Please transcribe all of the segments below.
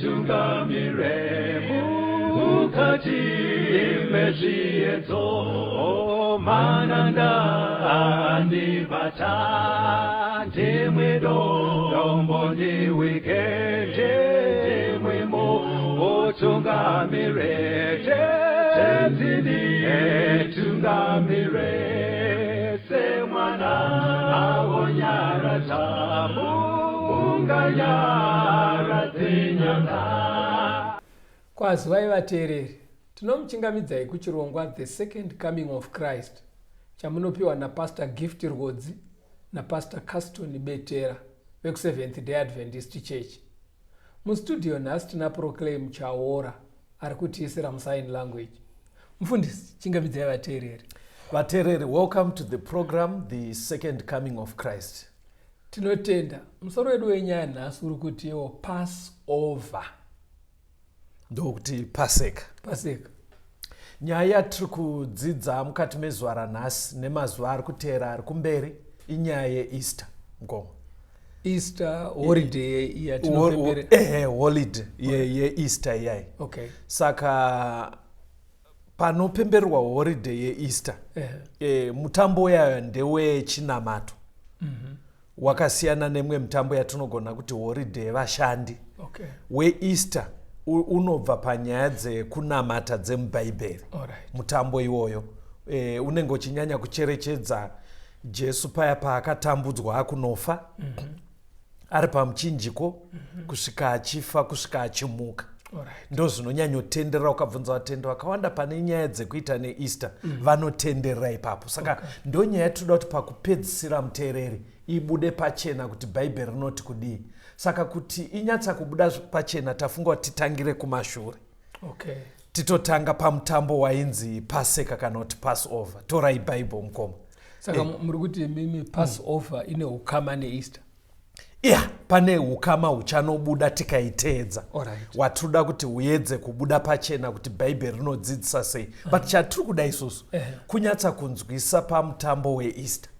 Tungamire mukati mezviedzo mananda andibata ndimwedo ndomboni wikende ndimwemo otungamire tenzini tungamire semwana awonyara tamu unganyara dzinyanga. Kwazivai vateereri, tinomuchingamidzai kuchirongwa The Second Coming of Christ chamunopiwa naPastor Gift Rhodzi naPastor Caston Betera veku7th Day Adventist Church. Mustudio nhasi tina Proclaim Chaora ari kutiisira musign language. Mufundisi, chingamidzai vateereri. Vateereri, welcome to the program The Second Coming of Christ. Tinotenda musoro wedu wenyaya nhasi uri kutiwo Passover. Ndokuti Paseka. Nyaya yatiri kudzidza mukati mezuva ranhasi nemazuva ari kuteera ari kumberi inyaya yeEaster. Easter holiday yatinopembera. Holiday yeEaster iyai. Okay. Saka panopemberwa holiday yeEaster mutambo yayo ndewechinamato. Wakasiyana nemwe mutambo yatinogona kuti holiday yevashandi. Okay. WeEaster unobva panyaya dzekunamata dzemubhaibheri. Mutambo iwoyo unenge uchinyanya kucherechedza Jesu paya paakatambudzwa akunofa, ari pamuchinjiko, kusvika achifa, kusvika achimuka. Ndo zvinonyanyotenderera. Ukabvunza vatende vakawanda pane nyaya dzekuita neEaster vanotenderera ipapo. Saka ndo nyaya yatinoda kuti pakupedzisira muteereri ibude pachena kuti bhaibheri rinoti kudii. Saka kuti inyatsa kubuda pachena tafunga kuti titangire kumashure. Okay. Titotanga pamutambo wainzi Paseka kana kuti Passover. Torai Bible mukoma. Saka muri kuti mimi Passover ine ukama neEaster. Pane ukama huchanobuda tikaiteedza. Watoda kuti uedze kubuda pachena kuti bhaibheri rinodzidzisa sei. But chatiri kuda isusu kunyatsa kunzwisa pamutambo weEaster.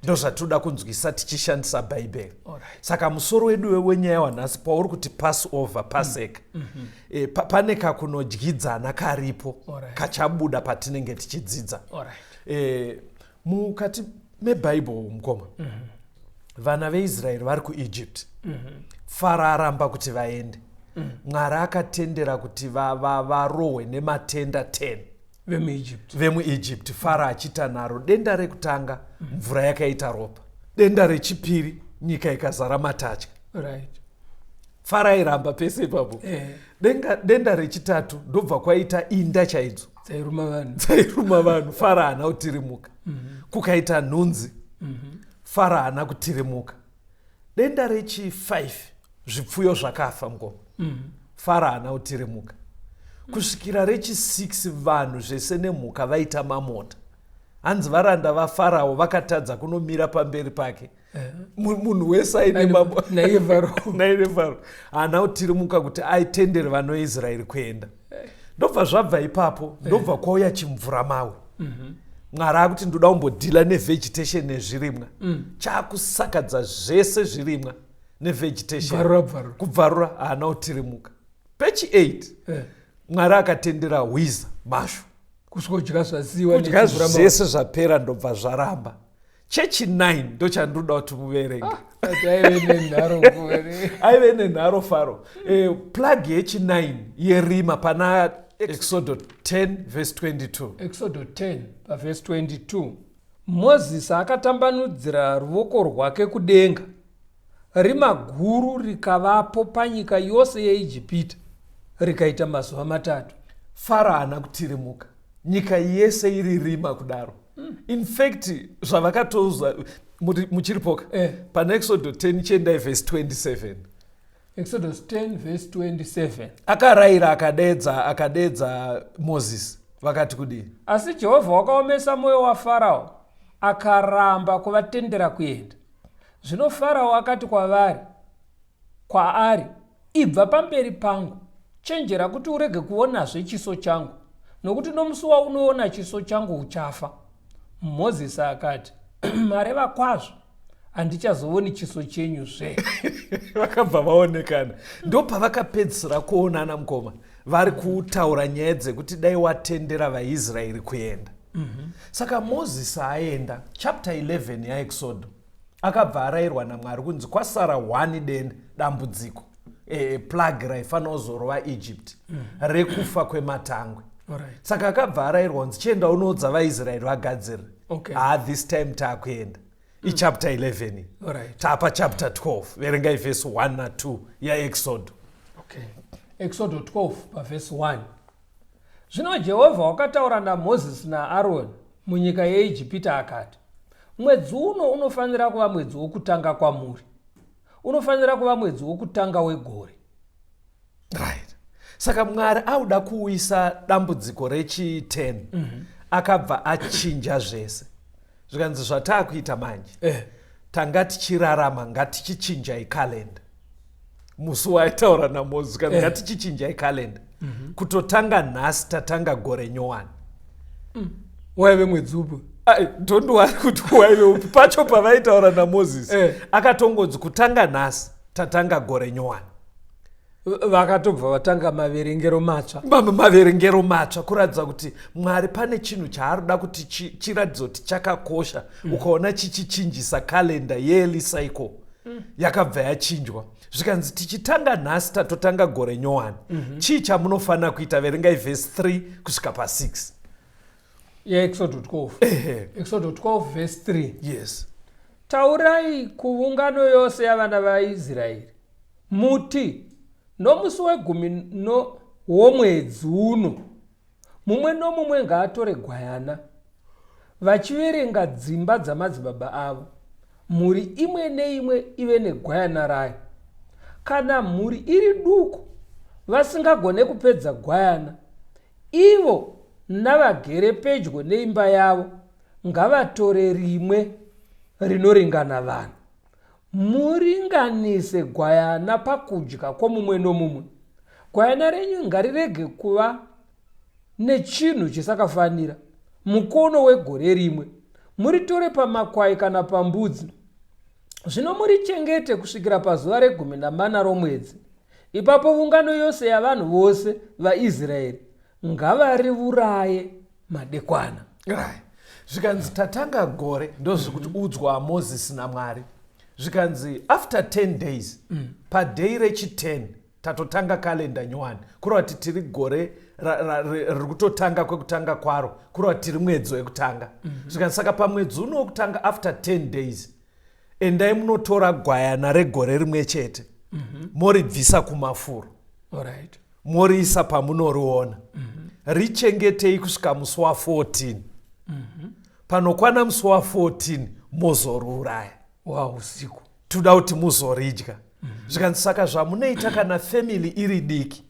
Ndo zvatoda kunzwisa tichishandisa bhaibheri. Saka musoro wedu wenyaya wanhasi pauri kuti Passover, Paseka, pane kakunodyidzana karipo kachabuda patinenge tichidzidza. Mukati mebhaibheri mukoma, vana veIsraeri vari kuEgypt. Faro aramba kuti vaende. Mwari akatendera kuti varohwe nematenda 10 vemuEgypt. Faro achita naro denda rekutanga, mvura yakaita ropa. Denda rechipiri, nyika ikazara matatya. Faro airamba pese ipapo. Denda rechitatu ndobva kwaita inda chaidzo dzairuma vanhu. Faro haana kutirimuka. Kukaita nhunzi. Faro haana kutirimuka. Denda rechi5, zvipfuyo zvakafa ngoma. Faro haana kutirimuka. Kusvikira rechi6, vanhu zvese nemhuka vaita mamota. Hanzi varanda vaFarao vakatadza kunomira pamberi pake. Munhu wese aine mamota naine Faro haana kutirimuka kuti aitendere vana veIsraeri kuenda. Ndobva zvabva ipapo, ndobva kwauya chimvura mawe. Mwari akuti ndoda kumbodhila nevegetation nezvirimwa. Chakusakadza zvese zvirimwa nevegetation. Kubvarura haana kutirimuka. Pechi 8 Mwari akatendera hwiza, mashwa. Kudya zvasiwa zvese zvapera ndobva zvaramba. Chechi 9 ndo chandoda kuti muverenge. Aive nenharo Faro. Plagi yechi9 yerima pana Exodus 10 verse 22. Exodus 10 verse 22. Mozisi akatambanudzira ruoko rwake kudenga. Rima guru rikavapo panyika yose yeIjipita. Rikaita mazuva 3. Faro haana kutirimuka. Nyika yese iri rima kudaro. In fact, zvavakatozwa muchiripoka pana Exodus 10 chiendai verse 27. Exodus 10 verse 27. Akarayira akadedza Moses. Vakati kudii? Asi Jehovha wakaomesa mwoyo waFarao akaramba kuvatendera kuenda. Zvino Farao akati kwaari, ibva pamberi pangu, chenjera kuti urege kuonazve chiso changu, nokuti nomusi waunoona chiso changu uchafa. Mozisi akati, mareva kwazvo, handichazooni chiso chenyuzve. vakabva vaonekana. ndo pavakapedzisira kuonana mukoma, vari kutaura nyaya dzekuti dai watendera vaisraeri kuenda. Saka Mozisi aenda chapter 11 yaExodo akabva arayirwa naMwari kunzi kwasara 1 dambudziko, plague raifanira kuzorova Egypt, rekufa kwematangwe. Saka akabva arayirwa kunzi chienda unoudza vaIsraeri vagadzire. This time taakuenda. Chapter 11 tapa chapter 12 verengai verse 1 na 2 yaExodo. Exodo 12 verse 1. Zvino Jehovha wakataura naMozisi naAroni munyika yeIjipita akati, mwedzi uno unofanira kuva mwedzi wokutanga kwamuri, unofanira kuva mwedzi wokutanga wegore. Saka Mwari auda kuuyisa dambudziko rechi-10 akabva achinja zvese. Zvikanzi zvataakuita manje tanga tichirarama ngatichichinjai kalenda. Musi waitaura naMozisi kandi ngatichichinjai kalenda. Kutotanga nhasi tatanga gore nyowani. Waive mwedzi upi? Ndondowari kuti waive upi. Pacho pavaitaura naMozisi akatongodzi kutanga nhasi tatanga gore nyowani. Vakatobva vatanga maverengero matsva. Maverengero matsva kuratidza kuti Mwari pane chinhu chaarida kuti chiratidzo kuti chakakosha. Ukaona chichichinjisa kalenda yearly cycle yakabva yachinjwa. Zvikanzi tichitanga nhasi tatotanga gore nyowani. Chii chamunofanira kuita? Verengai verse 3 kusvika pa6 yaExodo 12. Exodo 12 verse 3. Yes. Taurai kuungano yose yavana vaIsraeri muti, nomusi wegumi womwedzi uno mumwe nomumwe ngaatore gwayana, vachiverenga dzimba dzamadzibaba avo. Mhuri imwe neimwe ive negwayana rayo. Kana mhuri iri duku vasingagone kupedza gwayana, ivo navagere pedyo neimba yavo ngavatore rimwe rinoringana vanhu. Muringanise gwayana pakudya kwomumwe nomumwe. Gwayana renyu ngarirege kuva nechinhu chisakafanira, mukono wegore rimwe. Muritore pamakwai kana pambudzi. Zvino murichengete kusvikira pazuva re14 romwedzi. Ipapo ungano yose yavanhu vose vaIsraeri ngavariuraye madekwana. Zvikanzi tatanga gore ndozvikuti udzwa waMozisi naMwari. Zvikanzi after 10 days padei rechi-10 tatotanga kalenda nyowani. Kureva kuti tiri gore riri kutotanga kwekutanga kwaro, kureva kuti tiri mwedzi wekutanga. Zvikanzi saka pamwedzi uno wekutanga after 10 days endai munotora gwayana regore rimwe chete, moribvisa kumafuro, moriisa pamunoriona. Richengetei kusvika musi wa14. Panokwana musi wa14 mozoriuraya. Usiku toda kuti muzoridya. Zvikanzi saka zvamunoita kana family iri diki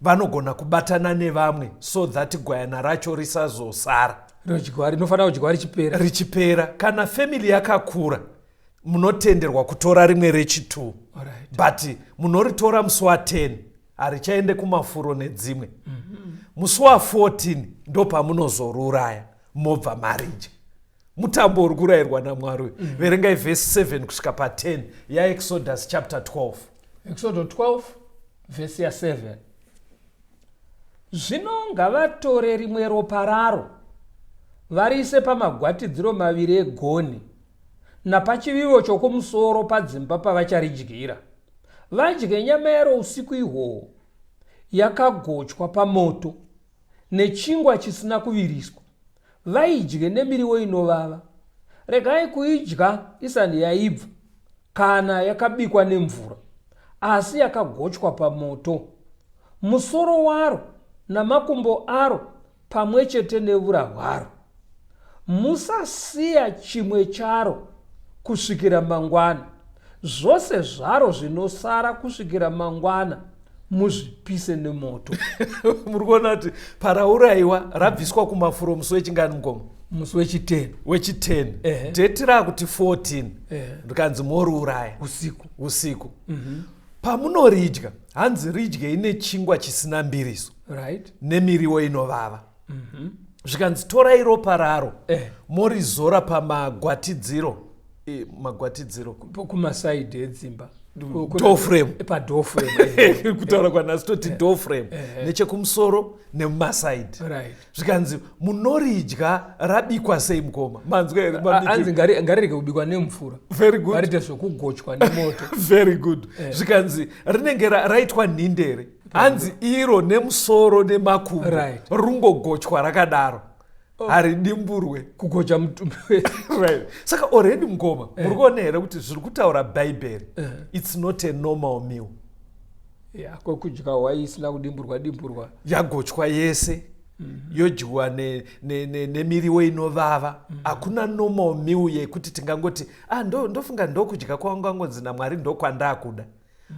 vanogona kubatana nevamwe so that gwayana racho risazosara. Rinofanira kudyiwa richipera. Kana family yakakura munotenderwa kutora rimwe rechi-2. But munoritora musi wa10 harichaende kumafuro nedzimwe. Musi wa14 ndo pamunozoriuraya mobva maridya. Mutambo uri kurayirwa naMwari. Verengai verse 7 kusvika pa10 yaExodus chapter 12. Exodo 12 verse ya 7. Zvino ngavatore rimwe ropa raro varise pamagwatidziro maviri egoni napachivivo chokumusoro padzimba pavacharidyira. Vadye nyama yaro usiku ihwohwo yakagochwa pamoto nechingwa chisina kuviriswa. Vaidye nemiriwo inovava. Regai kuidya isani yaibva kana yakabikwa nemvura, asi yakagochwa pamoto. Musoro waro namakumbo aro pamwe chete neura hwaro. Musasiya chimwe charo kusvikira mangwana. Zvose zvaro zvinosara kusvikira mangwana muzvipise nemoto. Muri kuona kuti paraurayiwa rabviswa kumafuro musi wechingani mukoma? Musi wechi10. Dheti rakuti 14 ndikanzi moriuraya usiku. Pamunoridya hanzi ridyei nechingwa chisina mbiriso nemiriwo inovava. Zvikanzi torai ropa raro morizora pamagwatidziro magwatidziro kumasaidhi edzimba door frame padoor frame kutaura kwanasi toti door frame nechekumusoro nemumasaidhi right. zvikanzi munoridya rabikwa sei mukoma manzwa here anzi ngarirege kubikwa nemvura very good varite zvokugochwa nemoto very good zvikanzi rinenge raitwa nhindere hanzi iro nemusoro nemakumbo right. rungogochwa rakadaro haridimburwe kugocha mutumbi right. Saka already mukoma muri kuona here kuti zviri kutaura bhaibheri it's not a normal meal kwekudya hwai isina kudimburwa yagochwa yese yodyiwa nemiriwo inovava hakuna normal meal yekuti tingangoti ndofunga ndokudya kwangu angonzi naMwari ndokwandakuda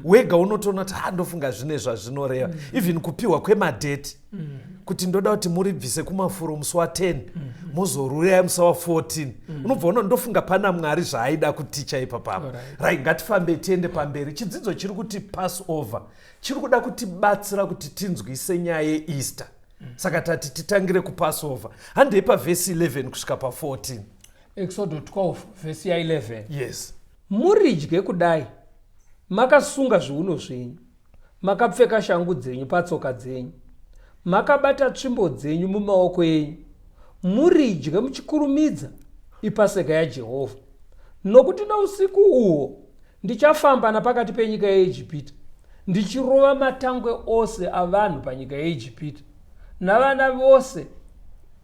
wega unotoona kuti ndofunga zvine zvazvinoreva even kupiwa kwemadheti kuti ndoda kuti muribvise kumafuro musi wa10 muzoruraya musi wa14 unobva uno ndofunga pana Mwari zvaaida kuticha ipapapo right. Ngatifambe tiende pamberi. Chidzidzo chiri kuti Passover chiri kuda kutibatsira kuti tinzwise nyaya yeEaster. Saka tati titangire kuPassover. Handei pavhesi 11 kusvika pa14. Exodus 12 vhesi ya 11. Yes. Muridye kudai makasunga zviuno zvenyu, makapfeka shangu dzenyu patsoka dzenyu, makabata tsvimbo dzenyu mumaoko enyu, muridye muchikurumidza iPaseka yaJehovha. Nokuti nausiku uhwo ndichafamba napakati penyika yeIjipita, ndichirova matangwe ose avanhu panyika yeIjipita, navana vose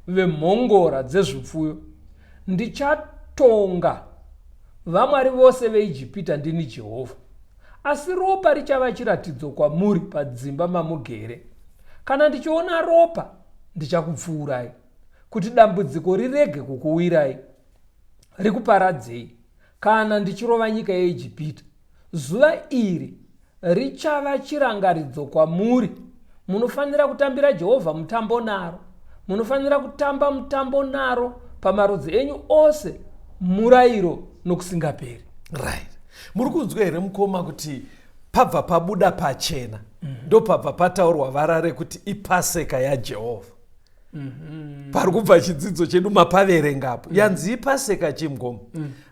vemhongora dzezvipfuyo. Ndichatonga vamwari vose veIjipita ndini Jehovha. Asi ropa richava chiratidzo kwamuri padzimba mamugere. Kana ndichiona ropa, ndichakupfuurai, kuti dambudziko rirege kukuwirai, rikuparadzei. Kana ndichirova nyika yeIjipita, zuva iri richava chirangaridzo kwamuri. Munofanira kutambira Jehovha mutambo naro. Munofanira kutamba mutambo naro pamarudzi enyu ose, murayiro nokusingaperi. Right. Muri kunzwa here mukoma kuti pabva pabuda pachena ndopabva pataurwa varare kuti iPaseka yaJehovha. Pari kubva chidzidzo chedu mapaverengapo. Yanzi iPaseka chimgomo.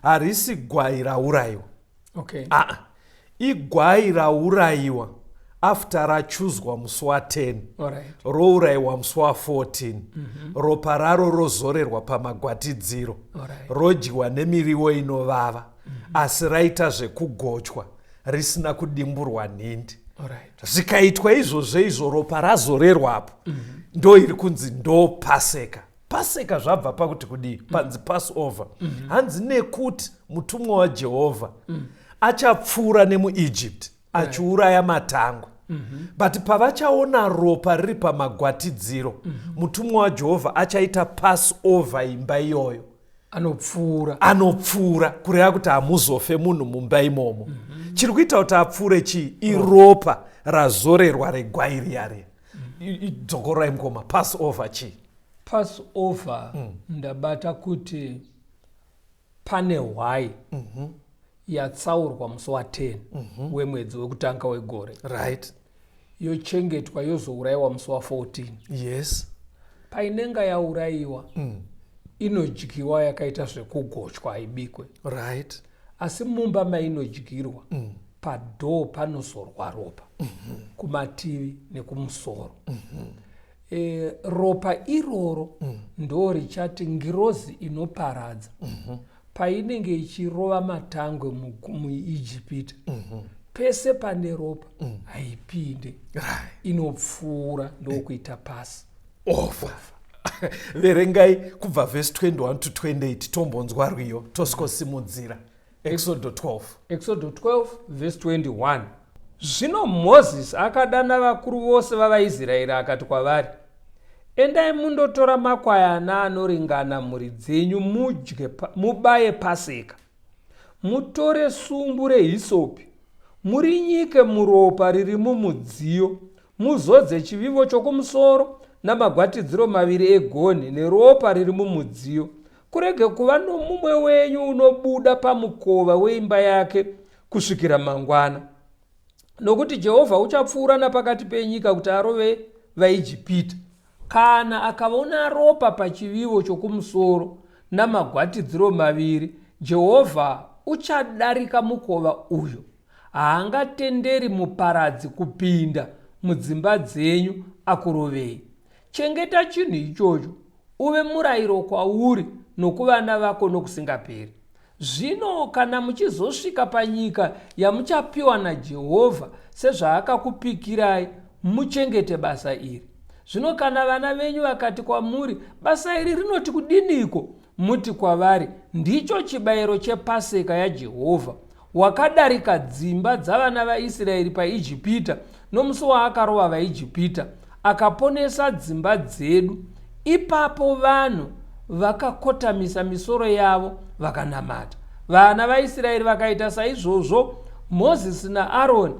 Harisi gwai raurayiwa. Okay. Igwai raurayiwa after rachuzwa musi wa10. Alright. Rourayiwa musi wa14. Ropa raro rozorerwa pamagwatidziro. Alright. Rodyiwa nemiriwo inovava. Asi raita zvekugochwa risina kudimburwa nhindi. Alright. Zvikaitwa izvo ropa razorerwapo. Ndo iri kunzi ndo Paseka. Paseka zvabva pakuti kudii? Panzi Passover. Hanzi nekuti mutumwa waJehovha achapfuura nemuEgypt achiuraya matangwe. But pavachaona ropa riri pamagwatidziro, mutumwa waJehovha achaita Passover imba iyoyo. Anopfuura kureva kuti hamuzofe munhu mumba imomo. Chiri kuita kuti apfuure chii? Iropa razorerwa regwai riyare. Dzokorai mukoma, Passover chii? Passover ndabata kuti pane hwai yatsaurwa musi wa10 wemwedzi wekutanga wegore. Right. Yochengetwa yozourayiwa musi wa14. Yes. Painenge yaurayiwa inodyiwa yakaita zvekugochwa haibikwe. Right. Asi mumba mainodyirwa padhoo panozorwa ropa kumativi nekumusoro. Ropa iroro ndo richati ngirozi inoparadza painenge ichirova matangwe muIjipita. Pese pane ropa haipinde, inopfuura ndokuita Passover. Verengai kubva vhesi 21 to 28 tombonzwa rwiyo tosikosimudzira. Exodus 12. Exodus 12 verse 21. Zvino Moses akadana vakuru vose vavaIsraeri akati kwavari, endai mundotora makwayana anoringana mhuri dzenyu mubaye Paseka. Mutore sumbu rehisopi, murinyike muropa riri mumudziyo, muzodze chivivo chokumusoro namagwatidziro maviri egonhi neropa riri mumudziyo. Kurege kuva nomumwe wenyu unobuda pamukova weimba yake kusvikira mangwana. Nokuti Jehovha uchapfuura napakati penyika kuti arove vaIjipita. Kana akaona ropa pachivivo chokumusoro namagwatidziro maviri, Jehovha uchadarika mukova uyo. Haangatenderi muparadzi kupinda mudzimba dzenyu akurovei. Chengeta chinhu ichocho, uve murayiro kwauri nokuvana vako nokusingaperi. Zvino kana muchizosvika panyika yamuchapiwa naJehovha sezvaakakupikirai, muchengete basa iri. Zvino kana vana venyu vakati kwamuri, basa iri rinoti kudiniko? Muti kwavari, ndicho chibayiro chePaseka yaJehovha, wakadarika dzimba dzavana vaIsraeri paIjipita nomusi waakarova vaIjipita, akaponesa dzimba dzedu. Ipapo vanhu vakakotamisa misoro yavo vakanamata. Vana vaIsraeri vakaita saizvozvo. Mozisi naAroni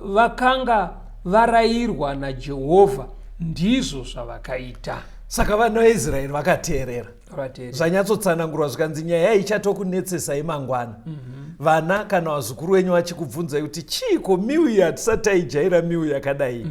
vakanga varayirwa naJehovha, ndizvo zvavakaita. Saka vana vaIsraeri vakateerera. Zvanyatsotsanangurwa zvikanzi nyaya ichatokunetsesai mangwana. Vana kana vazukuru venyu vachikubvunzai kuti chiiko miu iyi hatisati taijaira miu yakadai.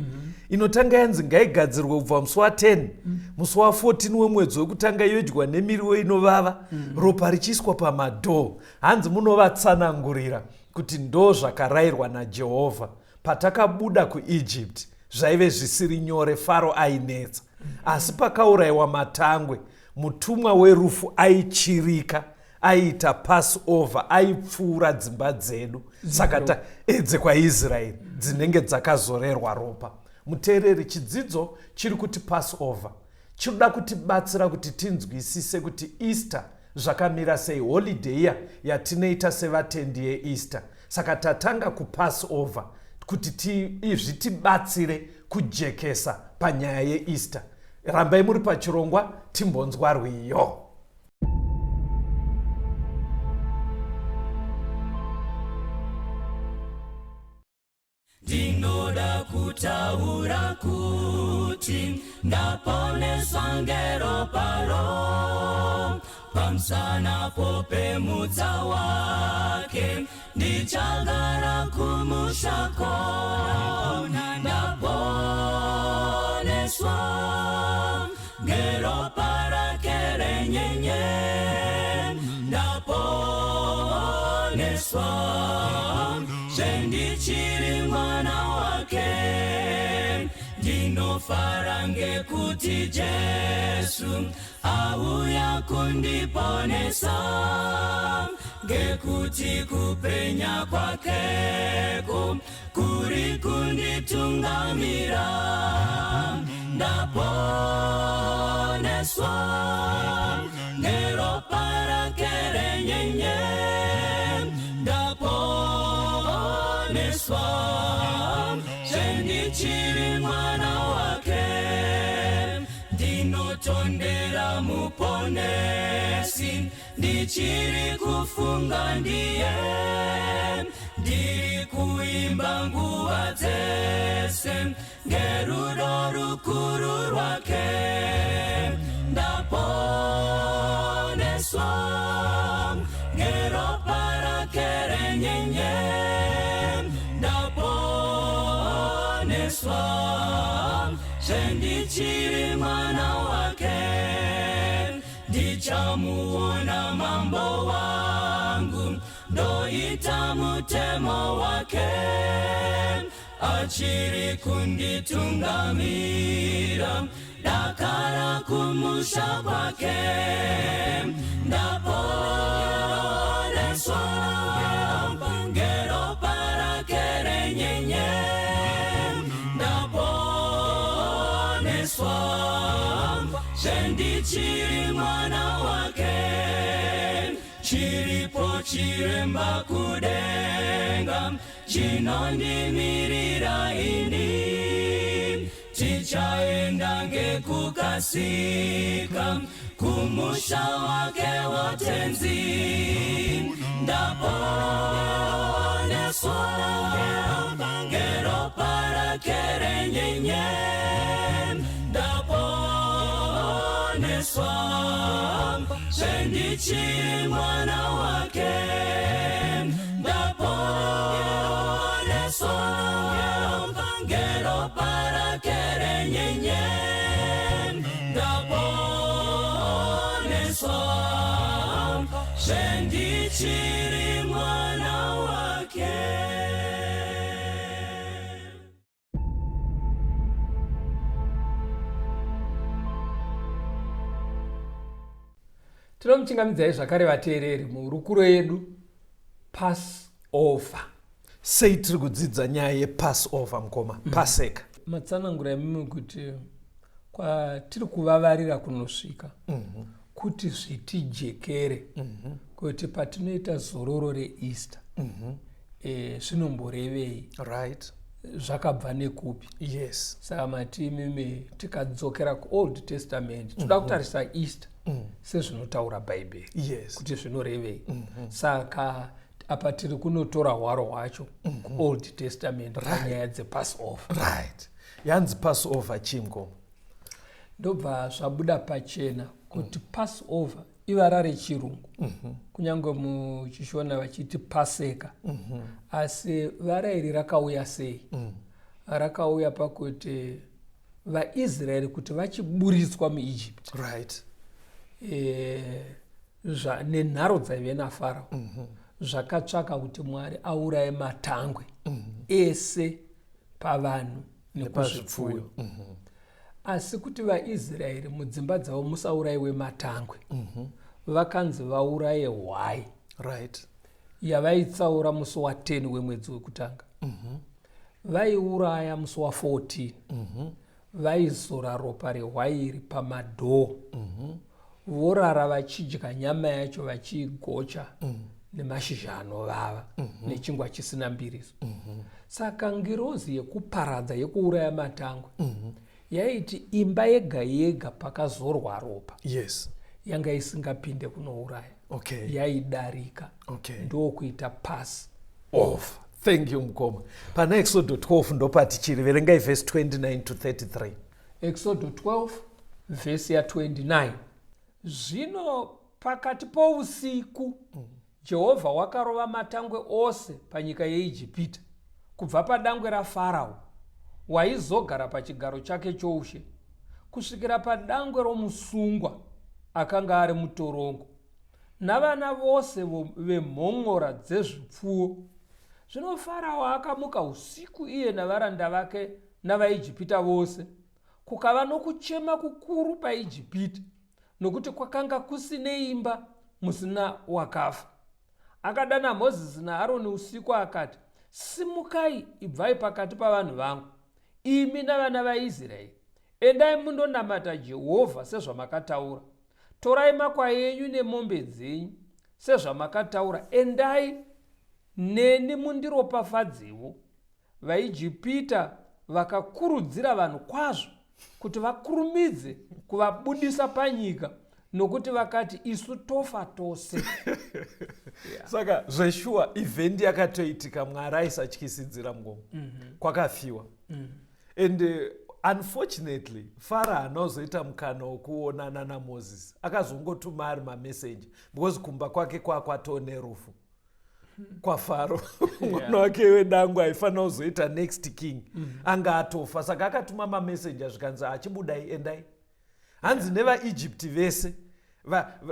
Inotanga yanzi ngaigadzirwe kubva musi wa10, musi wa14 wemwedzi wekutanga yodyiwa nemiriwo inovava, ropa richiiswa pamadhoo. Hanzi munovatsanangurira kuti ndo zvakarayirwa naJehovha. Patakabuda kuIjipti zvaive zvisiri nyore, Faro ainetsa. Asi pakaurayiwa matangwe, mutumwa werufu aichirika, aiita Passover, aipfuura dzimba dzedu. Saka edze kwaIsraeri dzinenge dzakazorerwa ropa. Muteereri, chidzidzo chiri kuti Passover chinoda kutibatsira kuti tinzwisise kuti Easter zvakamira sei, holiday yatinoita sevatendi yeEaster. Saka tatanga kuPassover kuti zvitibatsire kujekesa panyaya yeEaster. Rambai muri pachirongwa, timbonzwa rwiyo. Ndinoda kutaura kuti ndaponeswa ngeropa ro, pamusana popemudza wake ndichagara kumushako. Ndaponeswa ngeropa rake renyenye, ndaponeswa sendichiri mwana wake. Ndinofara ngekuti Jesu auya kundiponesa, ngekuti kupenya kwakeko kuri kunditungamira. Ndaponeswa ngeropa rake renyenye, ndaponeswa sendichiri mwana wake. Ndinotondera muponesi, ndichiri kufunga ndiye, ndiri kuimba nguva dzese ngerudo rukuru rwake. Ndaponeswa ngeropa rake renyenye, ndaponeswa sendichiri mwana wake. Ndichamuona mambo wangu, ndoita mutemo wake, achiri kunditungamira, dakara kumusha kwake. Ndaponeswa ngeropa rake renyenye, ndaponeswa sendichiri mwana wake. Chiripo chiremba kudenga chinondimirira ini, tichaenda ngekukasika kumusha wake wotenzi. Ndaponeswa ngeropa rake renyenye, ndaponeswa sendichiri mwana wake. Ndaponeswa ngeropa rake renyenye, ndaponeswa Ndichiri mwana wake. Tinomuchingamidzai zvakare vateereri muhurukuro yedu Passover. sei tiri kudzidza nyaya yepassover mukoma paseka matsanangura imimi kuti kwatiri kuvavarira kunosvika kuti zvitijekere kuti patinoita zororo reEaster zvinomborevei, right? zvakabva nekupi? Yes. Saka mati imimi tikadzokera kuOld Testament toda kutarisa Easter sezvinotaura bhaibheri, Yes. kuti zvinorevei. Saka apa tiri kunotora hwaro hwacho kuOld Testament panyaya dzepassover. Right. Yanzi passover chii mukoma? Ndobva zvabuda pachena kuti passover ivara rechirungu, kunyange muchishona vachiti paseka, asi vara iri rakauya sei? Rakauya pakuti vaIsraeri kuti vachiburitswa muEgypt, Right. nenharo dzaive naFarao, zvakatsvaka kuti Mwari auraye matangwe ese pavanhu nekuzvipfuyo. Asi kuti vaIsraeri mudzimba dzavo musaurayiwe matangwe, vakanzi vauraye hwai, Right. yavaitsaura musi wa10 wemwedzi wekutanga. Vaiuraya musi wa14, vaizora ropa rehwai iri pamadhoo, vorara vachidya nyama yacho vachiigocha nemashizha anovava nechingwa chisina mbiriso. Saka ngirozi yekuparadza yekuuraya matangwe yaiti imba yega yega pakazorwa ropa, Yes. yanga isingapinde kunouraya, Okay. yaidarika. Okay. Ndokuita Passover. Off. Thank you mukoma. Pana Exodus 12 ndopati chiri verengai verse 29 to 33. Exodus 12 vhesi ya29. Zvino pakati pousiku Jehovha wakarova matangwe ose panyika yeIjipita, kubva padangwe raFarao waizogara pachigaro chake choushe, kusvikira padangwe romusungwa akanga ari mutorongo, navana vose vemhon'ora dzezvipfuwo. Zvino Farao akamuka usiku, iye navaranda vake navaIjipita vose. Kukava nokuchema kukuru paIjipita, nokuti kwakanga kusine imba musina wakafa. Akadana Mozisi naAroni usiku akati, simukai, ibvai pakati pavanhu vangu, imi navana vaIsraeri, endai mundonamata Jehovha sezvamakataura. Torai makwai enyu nemombe dzenyu sezvamakataura, endai neni mundiropafadzewo. VaIjipita vakakurudzira vanhu kwazvo kuti vakurumidze kuvabudisa panyika, nokuti vakati isu tofa tose. Saka zveshuwa event yakatoitika Mwari aisatyisidzira mgomo. Kwakafiwa. And unfortunately Farao anozoita mukana wokuonana naMozisi akazongotuma ari mamessenger, because kumba kwake kwakwato nerufu kwaFarao. Mwana wake wedangwe aifanira kuzoita next king anga atofa, saka akatuma mamessenger zvikanzi achibudai endai. Hanzi nevaEgypt vese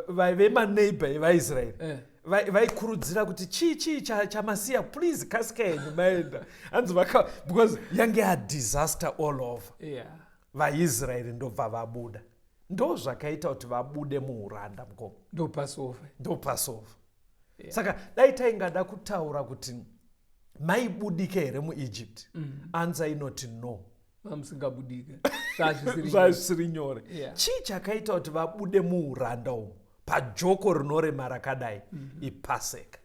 vemaneighbor evaIsraeri vaikurudzira kuti chii chamasiya, please kasika yenyu maenda. Hanzi because yange a disaster all over. VaIsraeri ndobva vabuda, ndo zvakaita kuti vabude muuranda mukoma. Ndo Passover. Saka dai taingada kutaura kuti maibudika here muEgypt, answer inoti no, vamusingabudike. zvazvisiri nyore. Chii chakaita kuti vabude muuranda umu pajoko rinorema rakadai? Ipaseka,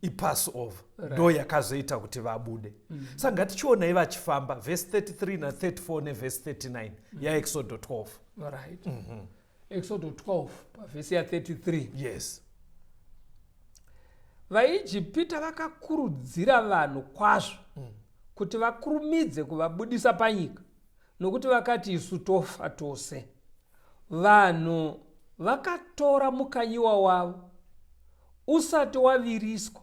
ipassover ndo yakazoita kuti vabude. Saka ngatichionai vachifamba verse 33 na34 neverse 39 yaExodus 12. Right. Exodus 12 pavhesi ya33. Yes. VaIjipita vakakurudzira vanhu kwazvo kuti vakurumidze kuvabudisa panyika, nokuti vakati isu tofa tose. Vanhu vakatora mukanyiwa wavo usati waviriswa,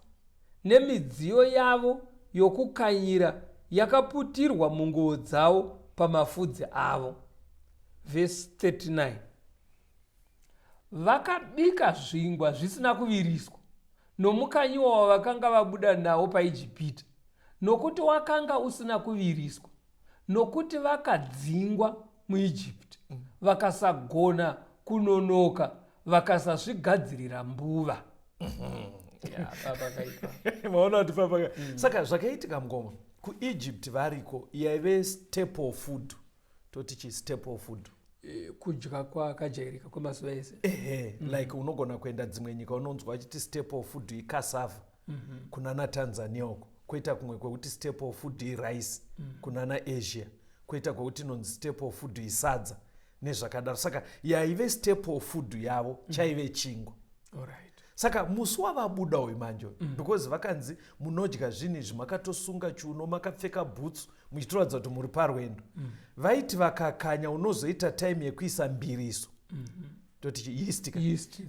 nemidziyo yavo yokukanyira yakaputirwa munguo dzavo pamafudzi avo. Verse 39. vakabika zvingwa zvisina kuviriswa nomukanyiwa wavakanga vabuda nawo paijipita, nokuti wakanga usina kuviriswa, nokuti vakadzingwa muijipiti vakasagona kunonoka, vakasazvigadzirira mbuva. maona kuti papaka saka zvakaitika mukoma kuEgypt variko yaive staple food, toti chi staple food, kudya kwakajairika kwemazuva ese. Like unogona kuenda dzimwe nyika unonzwa achiti staple food ikasava kuna naTanzania uko, koita kumwe kwekuti staple food irice kuna naAsia, koita kwekuti inonzi staple food isadza nezvakadaro. Saka yaive staple food yavo chaive chingwa. Alright. Saka musi wavabuda uyu manje because vakanzi munodya zvinhu izvi makatosunga chiuno, makapfeka bhutsu, muchitoratidza kuti muri parwendo. Vaiti vakakanya unozoita time yekuisa mbiriso, toti yeast.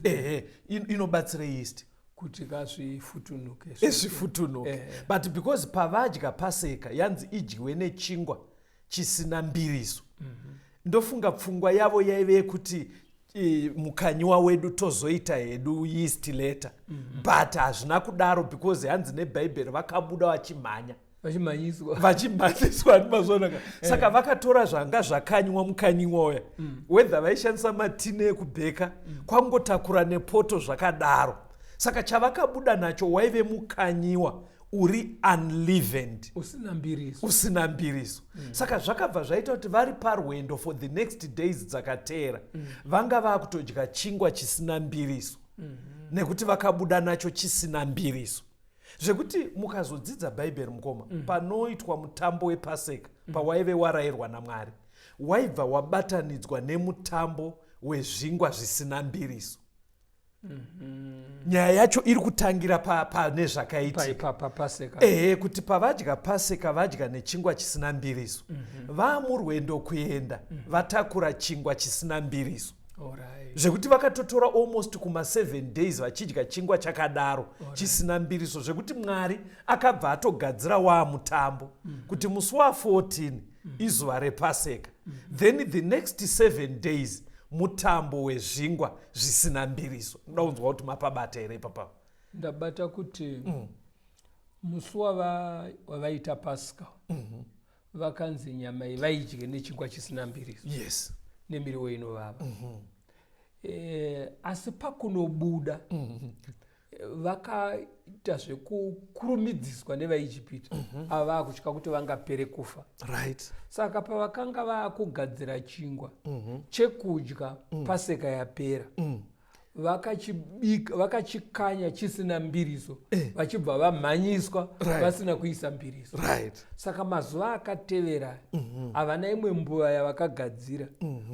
Inobatsira yeast kuti kazvifutunuke. Zvifutunuke. But because pavadya Paseka yanzi idyiwe nechingwa chisina mbiriso, ndofunga pfungwa yavo yaive kuti mukanyiwa wedu tozoita hedu yeast later. But hazvina kudaro because hanzi nebhaibheri vakabuda vachimhanya, vachimhanyiswa ndimazvonaka. Saka vakatora zvanga zvakanywa mukanyiwa uya, whether vaishandisa matine ekubheka, kwangotakura nepoto zvakadaro. Saka chavakabuda nacho waive mukanyiwa uri unleavened, usina mbiriso. Saka zvakabva zvaita kuti vari parwendo for the next days dzakateera vanga vakutodya chingwa chisina mbiriso, nekuti vakabuda nacho chisina mbiriso. Zvekuti mukazodzidza bhaibheri mukoma, panoitwa mutambo wePaseka, pawaive warayirwa naMwari, waibva wabatanidzwa nemutambo wezvingwa zvisina mbiriso. Nyaya yacho iri kutangira pane zvakaitika kuti pavadya Paseka vadya nechingwa chisina mbiriso. Vaamurwendo kuenda vatakura chingwa chisina mbiriso. Zvekuti vakatotora almost kuma 7 days vachidya chingwa chakadaro chisina mbiriso, zvekuti Mwari akabva atogadzira mutambo kuti musi wa14 izuva rePaseka, then the next 7 days mutambo wezvingwa zvisina mbiriso. Ndaunzwa kuti mapabata here papa? Ndabata kuti musi wavaita Pasika vakanzi nyama vaidye nechingwa chisina mbiriso. Yes. Nemiriwo inovava. Asi pakunobuda vakaita zvekukurumidziswa nevaIjipita ava kutya kuti vangapere kufa. Right. Saka pavakanga vakugadzira chingwa chekudya Paseka yapera, vakachikanya chisina mbiriso, vachibva vamhanyiswa vasina kuisa mbiriso. Saka mazuva akatevera havana imwe mbuva yavakagadzira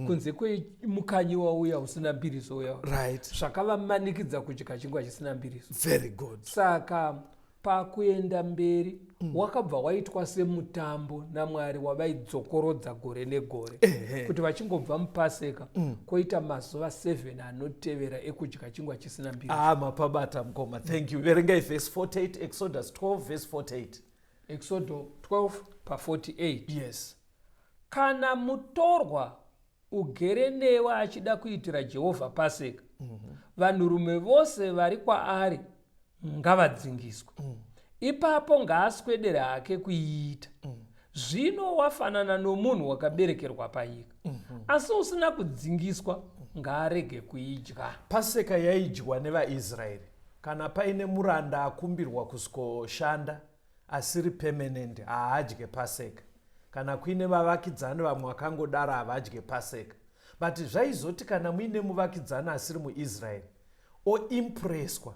kunze kwemukanyiwa uya usina mbiriso uya, zvakavamanikidza kudya chingwa chisina mbiriso. Very good. Saka pakuenda mberi wakabva waitwa semutambo naMwari wavaidzokorodza gore negore, kuti vachingobva muPaseka koita mazuva 7 anotevera ekudya chingwa chisina mbiriso. Mapabata mukoma, thank you. Verengai verse 48, Exodus 12 verse 48. Exodus 12 pa48. Yes. Kana mutorwa ugere newe achida kuitira Jehovha Paseka, vanhurume vose vari kwaari ngavadzingiswe. Ipapo ngaaswedere hake kuiita. Zvino wafanana nomunhu wakaberekerwa panyika, asi usina kudzingiswa ngaarege kuidya. Paseka yaidyiwa nevaIsraeri kana paine muranda akumbirwa kusikoshanda asiri permanent haadye Paseka. Kana kuine vavakidzani vamwe vakangodaro havadye Paseka. But zvaizoti kana muine muvakidzani asiri muIsraeri oimpreswa,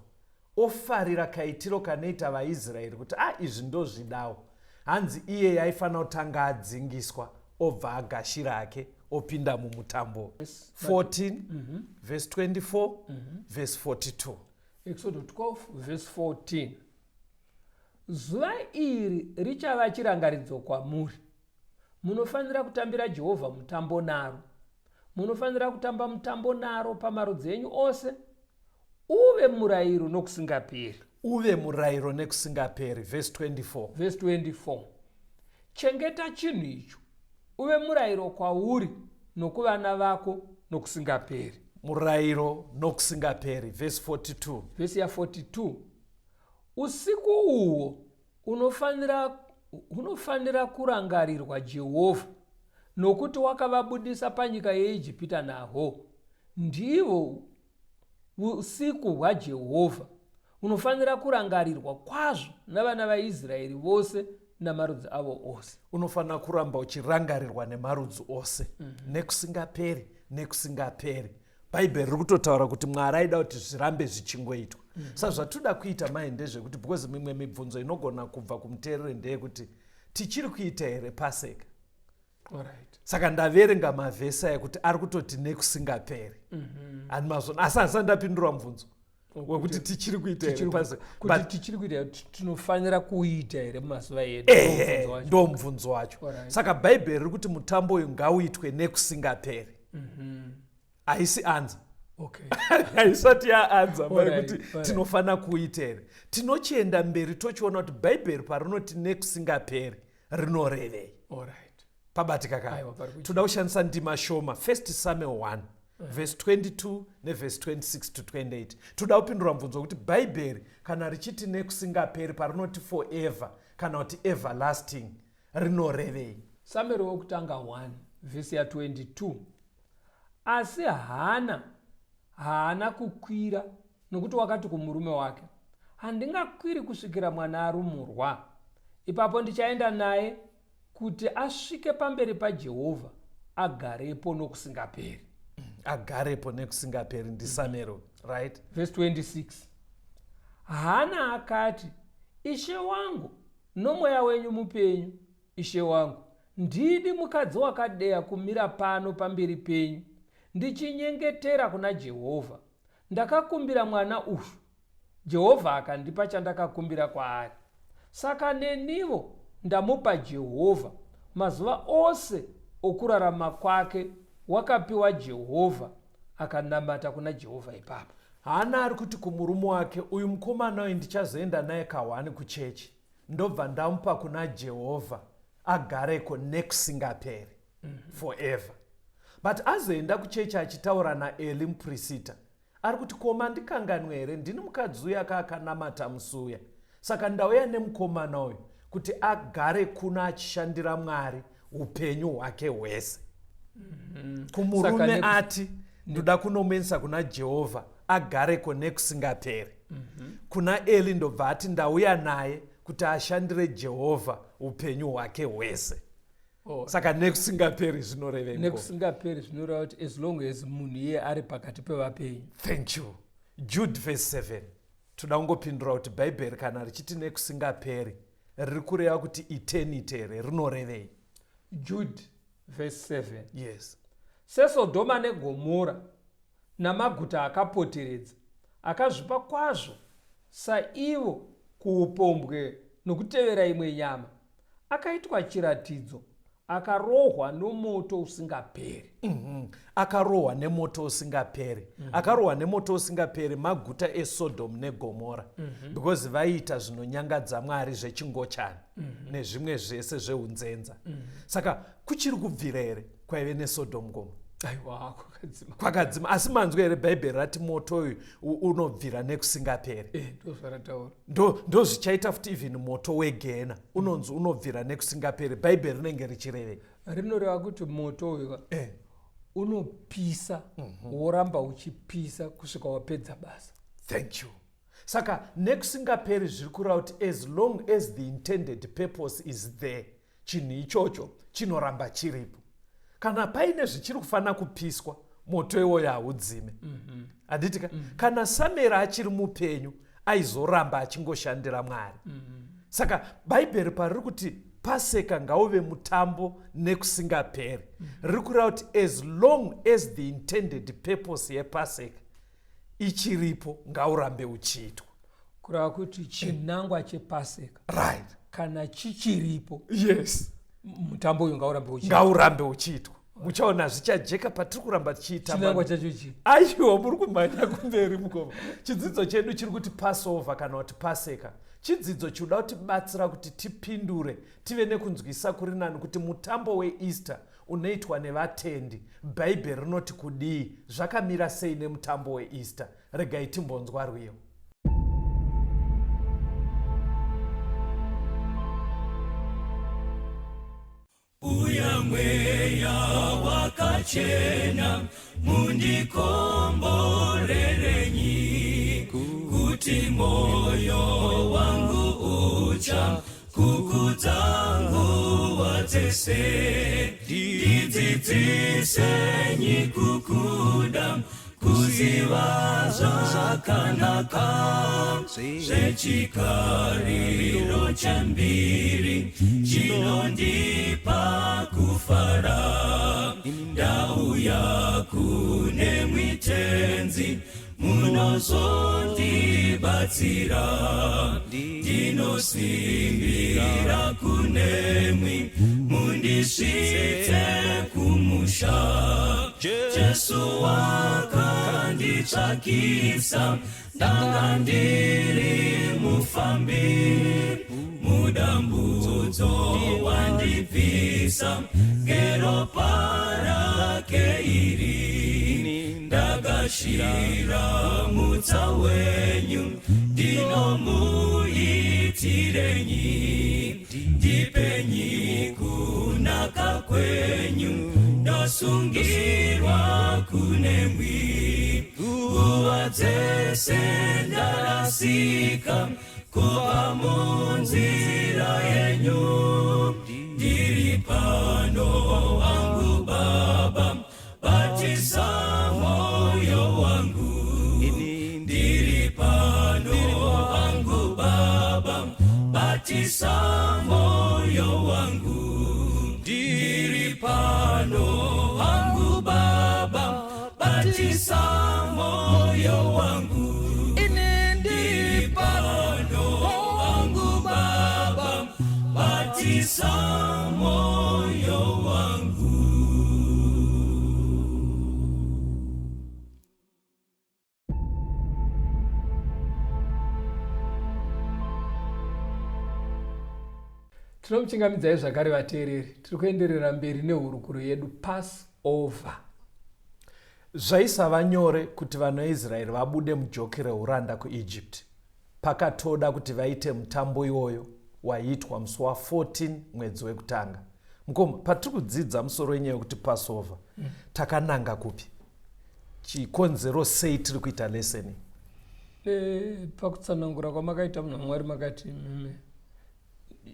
ofarira kaitiro kanoita vaIsraeri kuti izvi ndozvidawo, hanzi iye yaifanira kutanga adzingiswa obva agashira ake opinda mumutambo. 14 verse 24 verse 42. Exodus 12 verse 14. Zuva iri richava chirangaridzo kwamuri. Munofanira kutambira Jehovha mutambo naro. Munofanira kutamba mutambo naro pamarudzi enyu ose, uve murayiro nokusingaperi. Uve murayiro nekusingaperi. Verse 24. Verse 24. Chengeta chinhu icho, uve murayiro kwauri nokuvana vako nokusingaperi. murayiro nokusingaperi. Verse 42. vhesi ya42, usiku uhwo unofanira kurangarirwa Jehovha, nokuti wakavabudisa panyika yeIjipita nahwo. Ndivo usiku hwaJehovha unofanira kurangarirwa kwazvo navana vaIsraeri vose namarudzi avo ose. Unofanira kuramba uchirangarirwa nemarudzi ose nekusingaperi. Bhaibheri riri kutotaura kuti Mwari aida kuti zvirambe zvichingoitwa. Saka zvatoda kuita mai ndezvekuti, because mimwe mibvunzo inogona kubva kumuteereri ndeyekuti tichiri kuita here Paseka. Alright. Saka ndaverenga mavhesi aya kuti ari kutoti nekusingaperi. Asi handapindura mubvunzo wekuti tichiri kuita here Paseka. Kuti tichiri kuita here, tinofanira kuita here mumazuva edu. Ndo mubvunzo wacho. Saka Bhaibheri riri kuti mutambo uyu ngauitwe nekusingaperi. Haisi anza. Okay. Haisati yaanza kuti tinofanira kuita here. Tinochienda mberi tochiona kuti Bhaibheri parinoti nekusingaperi rinorevei. Alright. Pabatika kai. Toda kushandisa ndima shoma. 1 Samuel 1. Verse 22 neverse 26 to 28. Toda kupindura mubvunzo kuti Bhaibheri kana richiti nekusingaperi parinoti forever kana kuti everlasting rinorevei. Samuel wokutanga 1 vhesi ya22, asi haana kukwira, nokuti wakati kumurume wake, handingakwiri kusvikira mwana arumurwa. Ipapo ndichaenda naye kuti asvike pamberi paJehovha agarepo nokusingaperi. Agarepo nekusingaperi ndi Samuel, right? Verse 26, Hana akati, Ishe wangu nomweya wenyu mupenyu, Ishe wangu, ndidi mukadzi wakadeya kumira pano pamberi penyu ndichinyengetera kuna Jehovha. Ndakakumbira mwana uyu, Jehovha akandipa chandakakumbira kwaari. Saka neniwo ndamupa Jehovha. Mazuva ose okurarama kwake wakapiwa Jehovha, akanamata kuna Jehovha ipapo. Hana ari kuti kumurume wake, uyu mukomana uyu ndichazoenda naye kahwani kuchechi, ndobva ndamupa kuna Jehovha agareko nekusingaperi, forever. But azoenda kuchechi achitaura naEli muprista, ari kuti koma ndikanganwe here, ndini mukadzi uyu akanamata musuya. Saka ndauya nemukomana uyu kuti agare kuna achishandira Mwari upenyu hwake hwese. Kumurume ati ndoda kunomenesa kuna Jehovha agareko nekusingaperi. Kuna Eli ndobva ati ndauya naye kuti ashandire Jehovha upenyu hwake hwese. Saka nekusingaperi zvinoreva nekusingaperi zvinoreva kuti as long as munhu iye ari pakati pevapenyu. Thank you. Jude verse 7. Toda kungopindura kuti Bhaibheri kana richiti nekusingaperi riri kureva kuti eternity here rinorevei. Jude verse 7. Yes. SeSodhoma neGomora namaguta akapoteredza akazvipa kwazvo saivo kuupombwe nokutevera imwe nyama, akaitwa chiratidzo, akarohwa nomoto usingaperi. Akarohwa nemoto usingaperi. Akarohwa nemoto usingaperi maguta eSodom neGomora. Because vaiita zvinonyangadza Mwari zvechingochani nezvimwe zvese zveunzenza. Saka kuchiri kubvira here kwaive neSodom Gomora. Aiwa, kwakadzima. Asi manzwa here Bhaibheri rati moto uyu unobvira nekusingaperi. Ndo zvichaita futi even moto wegena unonzi unobvira nekusingaperi. Bhaibheri rinenge richirevei? Rinoreva kuti moto uyu unopisa, woramba uchipisa kusvika wapedza basa. Thank you. Saka nekusingaperi zviri kureva kuti as long as the intended purpose is there, chinhu ichocho chinoramba chiripo. Kana paine zvichiri kufanira kupiswa, moto iwoyo haudzime. Handitika? Kana Samueri achiri mupenyu, aizoramba achingoshandira Mwari. Saka Bhaibheri pariri kuti Paseka ngauve mutambo nekusingaperi, riri kureva kuti as long as the intended purpose yePaseka ichiripo, ngaurambe uchiitwa. Kureva kuti chinangwa chePaseka, right, kana chichiripo, yes, mutambo uyu ngaurambe uchiitwa. Muchaona zvichajeka patiri kuramba tichiita chinangwa chacho chi. Aiwa, muri kumhanya kumberi mukoma. Chidzidzo chedu chiri kuti Passover kana kuti Paseka. Chidzidzo chinoda kuti batsira kuti tipindure, tive nekunzwisa kuri nani kuti mutambo weEaster unoitwa nevatendi, bhaibheri rinoti kudii, zvakamira sei nemutambo weEaster? Regai timbonzwa rwiyo. Uya mweya wakachena mundikomborerenyi, kuti moyo wangu ucha kukudza nguva dzese, ndidzidzisenyi kukuda kuziva zvakanaka zvechikariro chembiri chinondipa kufara. Ndauya kune mwitenzi munozondibatsira, ndinosimbira kunemwi mundisvitse kumusha. Jesu wakanditsvakisa, ndanga ndiri mufambi, mudambudzo wandibvisa, ngeropa rake iri ndagashira mutsa wenyu, ndinomuitirenyi, ndipenyi kunaka kwenyu, ndosungirwa kunemwi, nguva dzese ndarasika kuva munzira yenyu. Ndiri pano wangu Baba, batisa moyo wangu. Ndiri pano wangu Baba, batisa moyo wangu. Ndiri pano wangu Baba, batisa moyo wangu. Ndiri pano wangu Baba, batisa moyo wangu. Tinomuchingamidzai zvakare vateereri. Tiri kuenderera mberi nehurukuro yedu Passover. Zvaisava nyore kuti vanhu veIsraeri vabude mujoki reuranda kuEgypt. Pakatoda kuti vaite mutambo iwoyo waiitwa musi wa14 mwedzi wekutanga. Mukoma, patiri kudzidza musoro wenyaya yekuti Passover, takananga kupi? Chikonzero sei tiri kuita leseni? Pakutsanangura kwamakaita munhu waMwari makati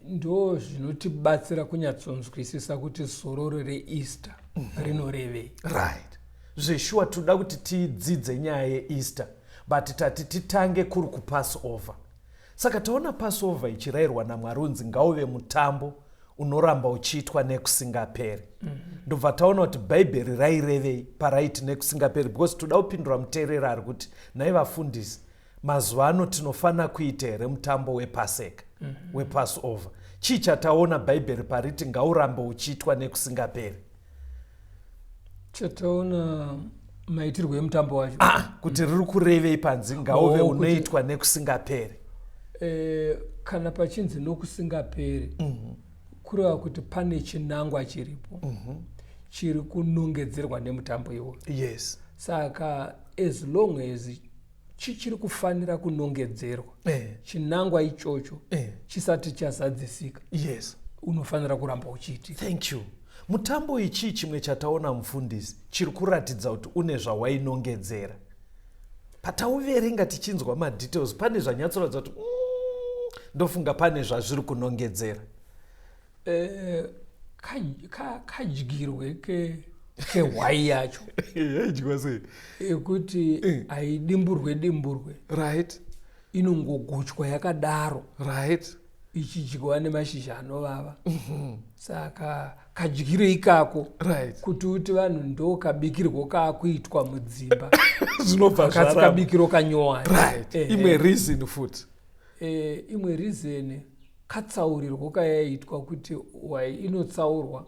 ndo zvinotibatsira kunyatsonzwisisa kuti zororo reEaster rinorevei. Right. Zveshuwa toda kuti tidzidze nyaya yeEaster, but tati titange kuri kuPassover. Saka taona Passover ichirayirwa naMwari unzi ngauve mutambo unoramba uchiitwa nekusingaperi. Ndobva taona kuti bhaibheri rairevei paraiti nekusingaperi, because toda kupindura muteereri ari kuti nai vafundisi, mazuva ano tinofana kuita here mutambo wePaseka, wePassover. Chii chataona bhaibheri pariti ngaurambe uchiitwa nekusingaperi? Chataona maitirwo emutambo wacho kuti riri kurevei panzi ngauve unoitwa nekusingaperi. Kana pachinzi nokusingaperi, kureva kuti pane chinangwa chiripo chiri kunongedzerwa nemutambo iwoyo. Yes. Saka as long as chichiri kufanira kunongedzerwa, chinangwa ichocho chisati chazadzisika, yes, unofanira kuramba uchiitika. Thank you. Mutambo ichi chimwe chataona mufundisi chiri kuratidza kuti une zvawainongedzera. Patauverenga tichinzwa madetails, pane zvanyatsoratidza kuti ndofunga pane zvazviri kunongedzera. Kadyirwe kehwai yacho ekuti haidimburwe, right, inongoguchwa yakadaro, right, ichidyiwa nemashizha anovava. Saka kadyire ikako, right, kuti uti vanhu ndo kabikirwo kaakuitwa mudzimba zvinobva kasi kabikiro kanyowani, right. Imwe reason futi, imwe reason katsaurirwo kayaitwa kuti wai inotsaurwa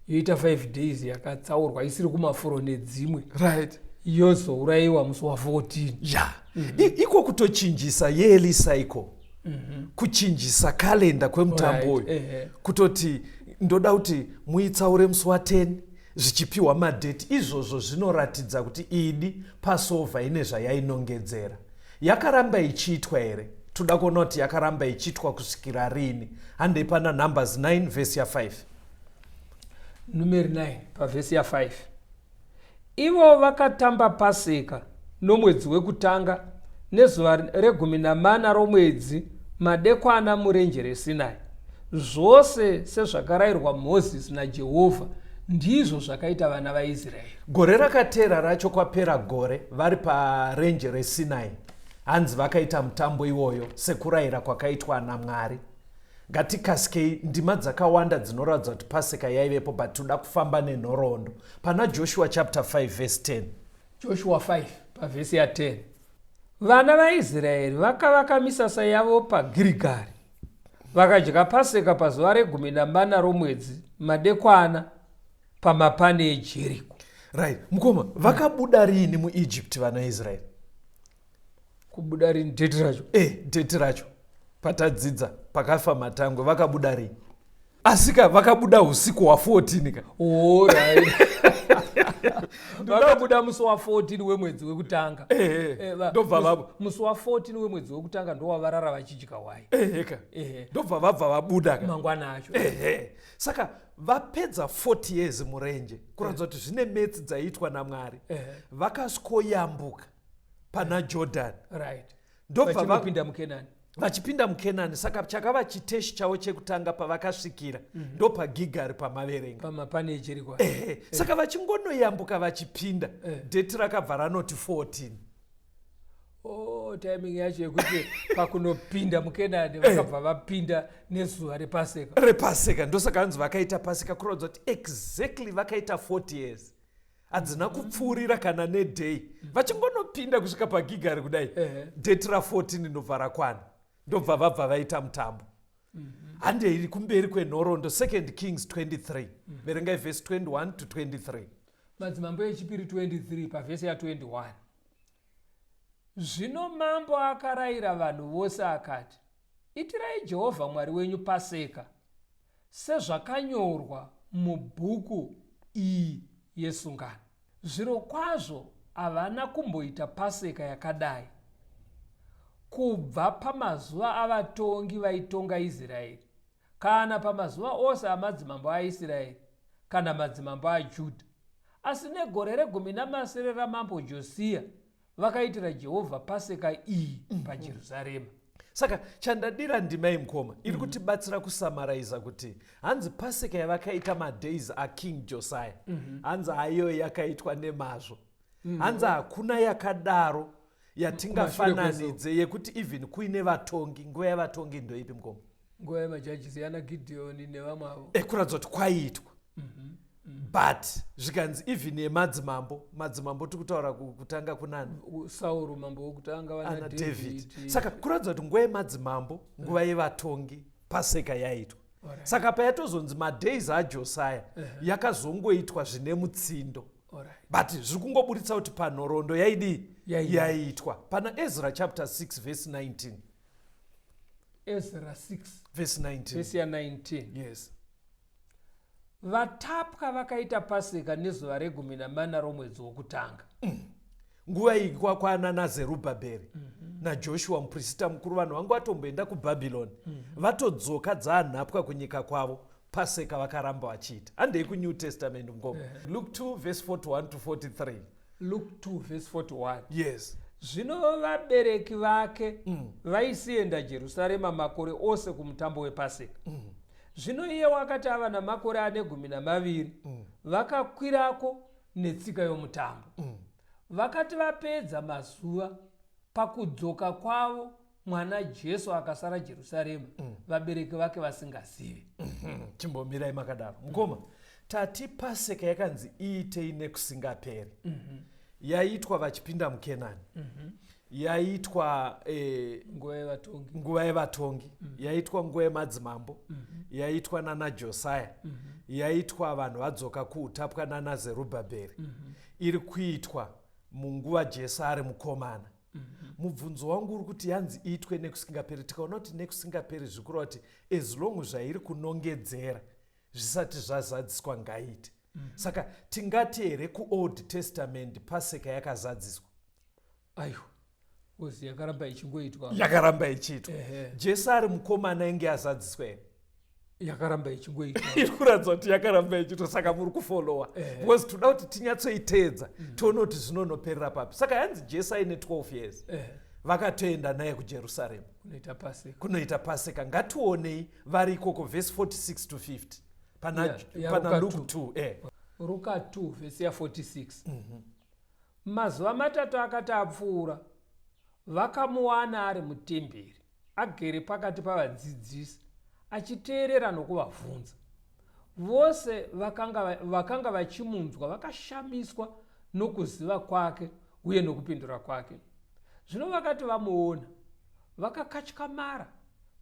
yoita 5 days yakatsaurwa isiri kumafuro nedzimwe, right, yozourayiwa musi wa14. Yeah. Iko kutochinjisa yearly cycle, kuchinjisa kalenda kwemutambo uyu, kutoti ndoda kuti muitsaure musi wa10 zvichipiwa madheti. Izvozvo zvinoratidza kuti idi Passover ine zvayainongedzera. Yakaramba ichiitwa here? Toda kuona kuti yakaramba ichiitwa kusvikira rini. Handei pana Numbers 9 vhesi ya5. Numeri 9 pavhesi ya5. Ivo vakatamba Pasika nomwedzi wekutanga nezuva re14 romwedzi madekwana murenje reSinai. Zvose sezvakarayirwa Mozisi naJehovha ndizvo zvakaita vana vaIsraeri. Gore rakatera racho kwapera gore vari parenje reSinai. Hanzi vakaita mutambo iwoyo sekurayira kwakaitwa naMwari. Ngatikasike ndima dzakawanda dzinoratidza kuti Pasika yaivepo, but toda kufamba nenhoroondo. Pana Joshua chapter 5 verse 10. Joshua 5 pavhesi ya10. Vana vaIsraeri vakavaka misasa yavo paGirigari. Vakadya Pasika pazuva re14 romwedzi madekwana pamapani eJeriko. Right. Mukoma, vakabuda rini muEgypt vana Israeri? Kubuda rini dheti racho? Dheti racho. Patadzidza pakafa matangwe vakabuda rini? Asika vakabuda usiku wa14 ka. Right. Vakabuda musi wa14 wemwedzi wekutanga. Ndobva vapo. Musi wa14 wemwedzi wekutanga ndo wavarara vachidya wai. Ndobva vabva vabuda ka. Mangwana acho. Saka vapedza 40 years murenje. Kuratidza kuti zvine metsi dzaitwa naMwari. Vakasikoyambuka pana Jordan. Right. Ndobva vapinda muKenani. Vachipinda muKenani. Saka chakava chiteshi chavo chekutanga pavakasvikira ndo paGigari pamaverenga pamapani eJeriko. Saka vachingonoyambuka vachipinda dheti rakabva ranoti 14. Timing yacho yekuti pakunopinda muKenani vakabva vapinda nezuva repasika. Ndosaka hanzi vakaita Pasika kurodza kuti exactly vakaita 40 years. Hadzina kupfuurira kana nedhei. Vachingonopinda kusvika paGigari kudai. Dheti ra14 ndobva rakwana. Ndobva vabva vaita mutambo. Handei kumberi kwenhoroondo 2 Kings 23. Verengai vhesi 21 to 23. Madzimambo echipiri 23 pavhesi ya21. Zvino mambo akarayira vanhu vose akati, itirai Jehovha Mwari wenyu Pasika sezvakanyorwa mubhuku iyi yesungano. Zvirokwazvo havana kumboita Pasika yakadai kubva pamazuva avatongi vaitonga Israeri, kana pamazuva ose amadzimambo aIsraeri kana madzimambo aJudha. Asi negore re18 ramambo Josia vakaitira Jehovha Pasika iyi paJerusarema. Saka chandadira ndimai mukoma iri kutibatsira kusamaraiza kuti hanzi Pasika yavakaita madays aKing Josiah hanzi ayo yakaitwa nemazvo. Hanzi hakuna yakadaro yatingafananidze yekuti even kuine vatongi. Nguva yavatongi ndoipi mukoma? Nguva yamajajisi yana Gideoni nevamwe avo. Kuratidza kuti kwaiitwa. But zvikanzi even yemadzimambo tikutaura kutanga kunani? Sauro mambo wokutanga vana David. Saka kuratidza kuti nguva yemadzimambo, nguva yevatongi, Pasika yaitwa. Saka payatozonzi madays aJosiah yakazongoitwa zvine mutsindo. But zviri kungoburitsa kuti panhoroondo yaitwa. Pana Ezra chapter 6 verse 19. Ezra 6 verse 19. Verse ya 19. Yes. Vatapwa vakaita Pasika nezuva re14 romwedzi wokutanga. Nguva iyi kwakwana naZerubhabheri naJoshua muprista mukuru. Vanhu vangu vatomboenda kuBhabhironi vatodzoka dzanhapwa kunyika kwavo. Pasika vakaramba vachiita. Handei kuNew Testament ngoma. Luke 2 verse 41 to 43. Luke 2 verse 41. Yes. Zvino vabereki vake vaisienda Jerusarema makore ose kumutambo wePasika. Zvino iye wakati ava namakore ane 12 vakakwirako netsika yomutambo. Vakati vapedza mazuva pakudzoka kwavo, mwana Jesu akasara Jerusarema, vabereki vake vasingazivi. Chimbomirai makadaro. Mukoma, tati Pasika yakanzi iitei nekusingaperi. Yaitwa vachipinda muKenani. Yaitwa nguva yevatongi. Yaitwa nguva yemadzimambo. Yaitwa nana Josiah. Yaitwa vanhu vadzoka kuutapwa nana Zerubhabheri. Iri kuitwa munguva Jesu ari mukomana. Mubvunzo wangu uri kuti yanzi iitwe nekusingaperi. Tikaona kuti nekusingaperi zvikureva kuti as long zvairi kunongedzera zvisati zvazadziswa ngaite. Saka tingati here kuold testament paseka yakazadziswa? Aiwa, kozi yakaramba ichingoitwa. Yakaramba ichiitwa. Jesu ari mukomana inge azadziswa here? Yakaramba ichingoitwa. Iri kuratidza kuti yakaramba ichiitwa, saka muri kufolowa. Because toda kuti tinyatsoiteedza tione kuti zvinonoperera papi. Saka yanzi Jesu aine 12 years. Vakatoenda naye kuJerusarema kunoita paseka. Ngationei vari ikoko vhesi 46 to 50 pana Luke 2. Luka 2 vhesi ya 46. Mazuva matatu akati apfuura, vakamuwana ari mutemberi agere pakati pavadzidzisi achiteerera nokuvabvunza. Vose vakanga vachimunzwa vakashamiswa nokuziva kwake uye nokupindura kwake. Zvino vakati vamuona, vakakatyamarara.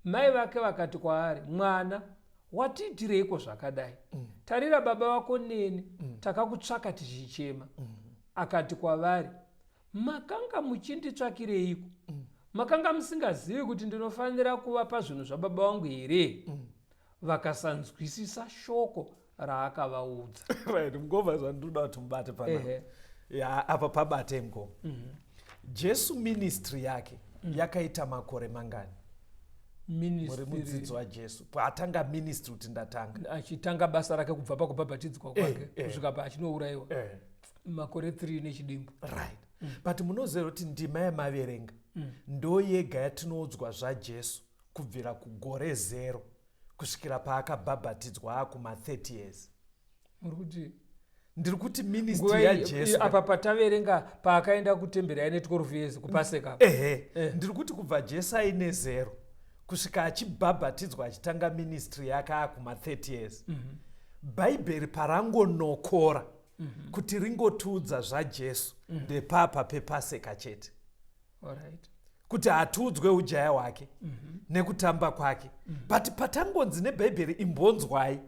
Mai vake vakati kwaari, mwana, watiitireiko zvakadai? Tarira, baba vako neni takakutsvaka tichichema. Akati kwavari, makanga muchinditsvakireiko? Makanga musingazivi kuti ndinofanira kuva pazvinhu zvababa vangu here? Vakasanzwisisa shoko raakavaudza. Right, mngoma zvandoda kuti mubate pana. Apa pabate mngoma. Jesu ministry yake yakaita makore mangani? Muri mudzidzo waJesu paatanga ministry kuti ndatanga achitanga basa rake kubva pakubhabhatidzwa kwake kusvika paachinourayiwa makore 3 nechidimbu. Right. But munoziva kuti ndima yemaverenga ndo yega yatinoudzwa zvaJesu kubvira kugore 0 kusvikira paakabhabhatidzwa akuma 30 years. Muri kuti ndiri kuti ministry yaJesu apa pataverenga paakaenda kutemberi aine 12 years kupaseka. Ndiri kuti kubva Jesu aine 0 kusvika achibhabhatidzwa achitanga ministry yake akuma 30 years. Bhaibheri parangonokora kuti ringotiudza zvaJesu ndepapa pepaseka chete. Kuti hatiudzwe ujaya hwake nekutamba kwake. But patangonzi nebhaibheri imbonzwai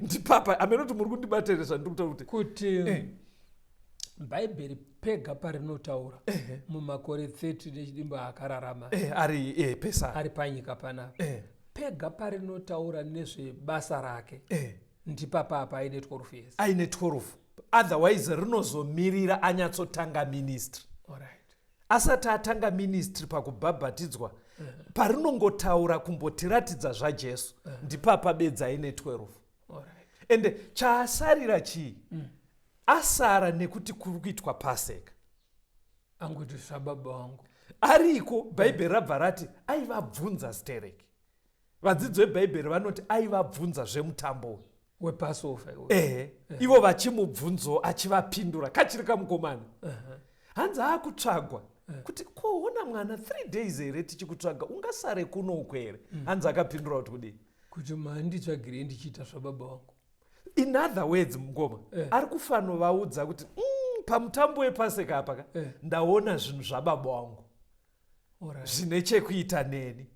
ndipapa amenoti muri kundibateresa ndiri kuti bhaibheri pega parinotaura mumakore 30 nechidimbu akararama ari panyika panapa. Pega parinotaura nezvebasa rake ndipapa aine 12 years. Aine 12. Otherwise rinozomirira anyatsotanga ministry. Asati atanga ministry pakubhabhatidzwa parinongotaura kumbotiratidza zvaJesu ndipapa bedza aine 12. Ende chaasarira chii? Asara nekuti kuri kuitwa paseka. Anguti sababa wangu ariko bhaibheri rabva rati aivabvunza stereki. Vadzidzi vebhaibheri vanoti aivabvunza zvemutambo wepassover. Ivo vachimubvunzo achivapindura kachiri kamukomana. Hanzi akutsvagwa kuti kuona mwana 3 days here tichikutsvaga ungasare kuno here? Hanzi akapindura kuti kudii? Kuti manditsvagire ndichiita zvababa wangu. In other words mngoma ari kufanovaudza kuti pamutambo wepaseka apa ndaona zvinhu zvababa wangu zvine chekuita neni.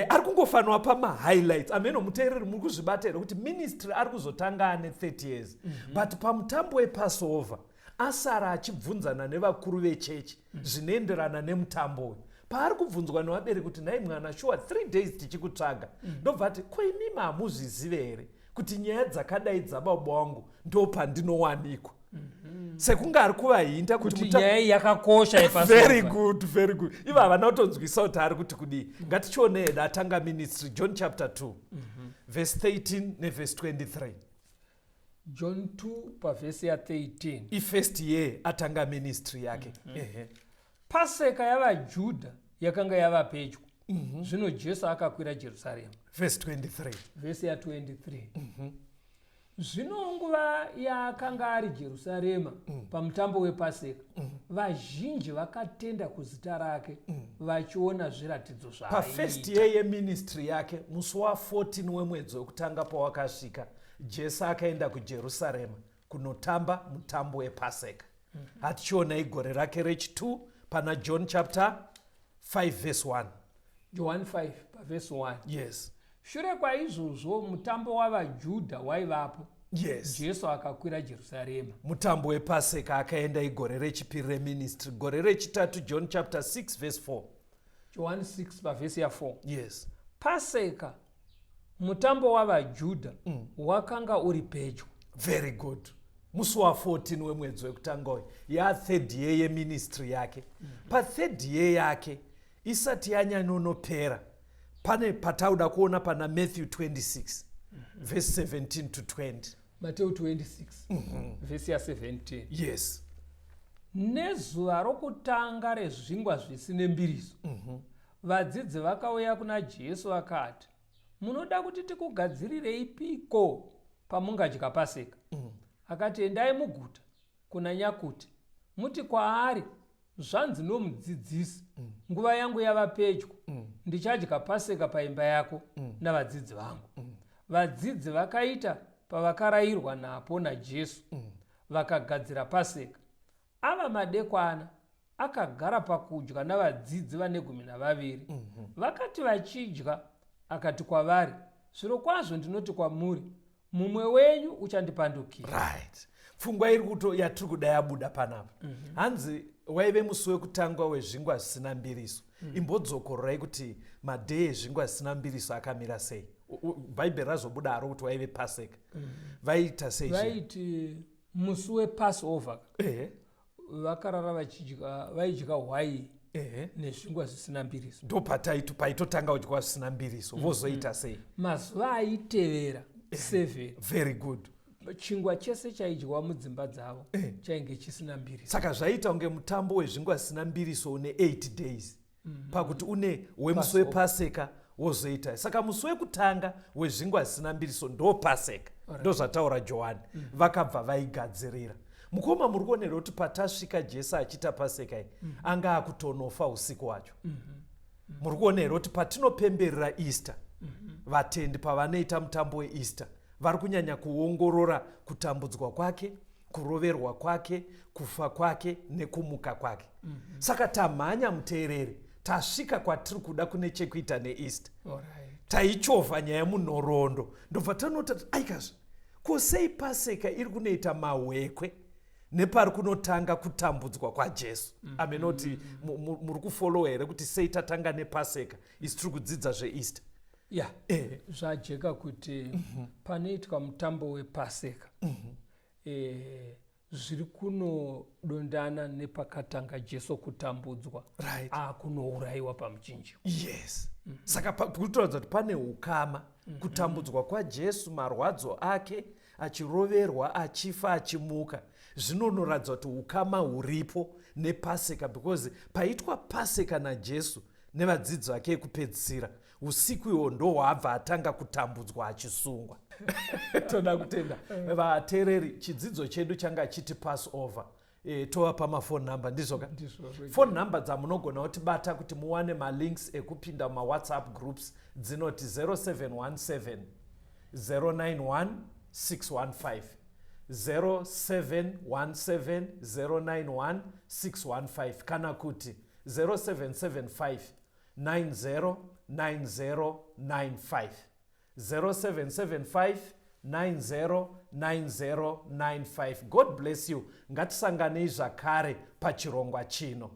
Ari kungofanwa pamahighlights ameno muteereri muri kuzvibatira kuti ministry ari kuzotanga ane 30 years. But pamutambo wepassover asara achibvunzana nevakuru vechechi zvinoenderana nemutambo uyu. Paari kubvunzwa nevabereki kuti nhai mwana shuwa 3 days tichikutsvaga. Ndobva ati ko imimi hamuzvizive here kuti nyaya dzakadai dzababa wangu ndo pandinowanikwa. Sekunge ari kuvahinda kuti nyaya yakakosha very good. Ivo havana kutonzwisa kuti ari kuti kudii. Ngatichione heda atanga ministry John chapter 2 verse 13 neverse 23. John 2 pavhesi ya 13. Ifirst year atanga ministry yake. Paseka yavaJudha yakanga yava pedyo. Zvino Jesu akakwira Jerusarema. Verse 23. Vhesi ya 23. Zvino nguva yaakanga ari Jerusarema pamutambo wepaseka, vazhinji vakatenda kuzita rake vachiona zviratidzo zvaaita. Pafirst year yeministry yake musi wa14 wemwedzi wekutanga pawakasvika Jesu akaenda kuJerusarema kunotamba mutambo wepaseka. Hatichiona igore rake rechi2 pana John chapter 5 verse 1. John 5 verse 1. Yes. Shure kwaizvozvo mutambo wavaJudha waivapo. Yes. Jesu akakwira Jerusarema. Mutambo wepaseka akaenda igore rechipiri reministry. Gore rechitatu John chapter 6 verse 4. John 6 verse 4. Yes. Paseka mutambo wavajudha wakanga uri pedyo. Very good. Musi wa14 wemwedzi wekutanga uyu ya3rd year yeministry yake. Pa3rd year yake isati yanyanonopera pane patauda kuona pana Matthew 26 verse 17 to 20. Matthew 26 verse ya 17. Yes. Nezuva rokutanga rezvingwa zvisine mbiriso, vadzidzi vakauya kuna Jesu vakati, munoda kuti tikugadzirirei pamungadya Pasika? Akati, endai muguta kuna Nyakuti muti kwaari, zvanzi nomudzidzisi, nguva yangu yava pedyo, ndichadya Pasika paimba yako navadzidzi vangu. Vadzidzi vakaita pavakarayirwa napo naJesu, vakagadzira Pasika. Ava madekwana akagara pakudya navadzidzi vane 12. Vakati vachidya, akati kwavari, zvirokwazvo ndinoti kwamuri, mumwe wenyu uchandipandukira. Right. Pfungwa iri kuto yatiri kuda yabuda panapa. Hanzi waive musi wekutangwa wezvingwa zvisina mbiriso. Imbodzokorai kuti madhei ezvingwa zvisina mbiriso akamira sei. Bhaibheri razobuda aro kuti waive Pasika. Vaita sei? Vaiti musi wePassover. Vakarara vaidya hwai nezvingwa zvisina mbiriso. Ndo paitotanga kudya zvisina mbiriso. Vozoita sei? Mazuva aitevera 7. Very good. Chingwa chese chaidyiwa mudzimba dzavo chainge chisina mbiriso. Saka zvaita unge mutambo wezvingwa zvisina mbiriso une 8 days. Pakuti une wemusi wePasika wozoita. Saka musi wekutanga wezvingwa zvisina mbiriso ndo Pasika. Ndo zvataura Johani. Vakabva vaigadzirira. Mukoma muri kuonera kuti patasvika Jesu achita Pasika anga akutonofa usiku wacho. Muri kuonera kuti patinopemberera Easter, vatendi pavanoita mutambo weEaster vari kunyanya kuongorora kutambudzwa kwake, kuroverwa kwake, kufa kwake nekumuka kwake. Saka tamhanya muteereri, tasvika kwatiri kuda kune chekuita neEaster. Taichovha nyaya munhoroondo. Ndobva tanoti aikazve kusei Pasika iri kunoita mahwekwe nepari kunotanga kutambudzwa kwaJesu. Amenoti muri kufollow here kuti sei tatanga nePasika isi tiri kudzidza zveEaster. Ya, zvajeka kuti panoitwa mutambo wePasika zviri kunodondana nepakatanga Jesu kutambudzwa, kunourayiwa pamuchinjikwa. Yes. Saka kutoradza kuti pane ukama kutambudzwa kwaJesu, marwadzo ake, achiroverwa, achifa, achimuka. Zvinonoradza kuti ukama huripo nePasika, because paitwa Pasika naJesu nevadzidzi vake ekupedzisira, usiku ihwo ndo hwabva atanga kutambudzwa achisungwa. Toda kutenda vateereri, chidzidzo chedu changa chiti Passover. Tova pamafoni number ndizoka. Phone number dzamunogona kutibata kuti muwane malinks ekupinda mawhatsapp groups dzinoti 0717 091 615 0717 091 615 kana kuti 0775 909095 0775 909095. God bless you. Ngatisanganei zvakare pachirongwa chino.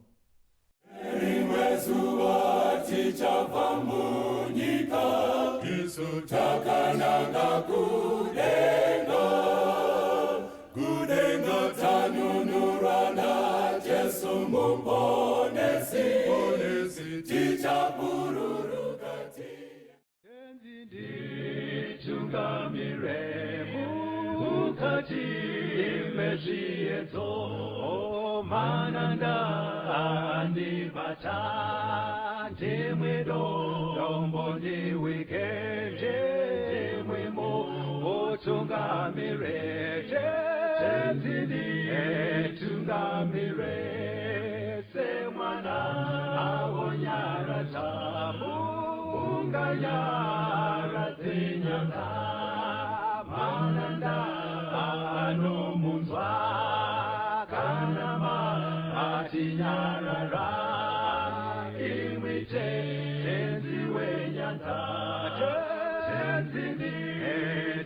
Rimwe zuva tichabva munyika, isu takananga kudenga tanunurwa naJesu muponesi, tichabururuka nditungamire mukati mezviedzo, mananda andibata ndimwedombo ndiwikeje ndimwemo otungamire tungamire semwana awonyaratamu unganyaradzinyanga mananda anomunzwa kanama atinyarara imwite tenzi wenyanza tenzini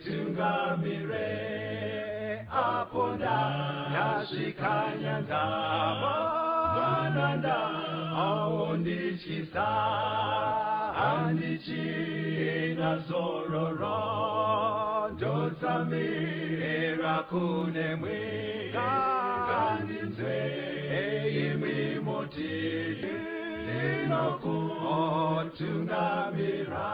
tungamire aponda yasvika nyanza mananda aondichisa Anichina zororo Dotsamira kune mwika Kaninze Eimi moti Dinoku Otungamira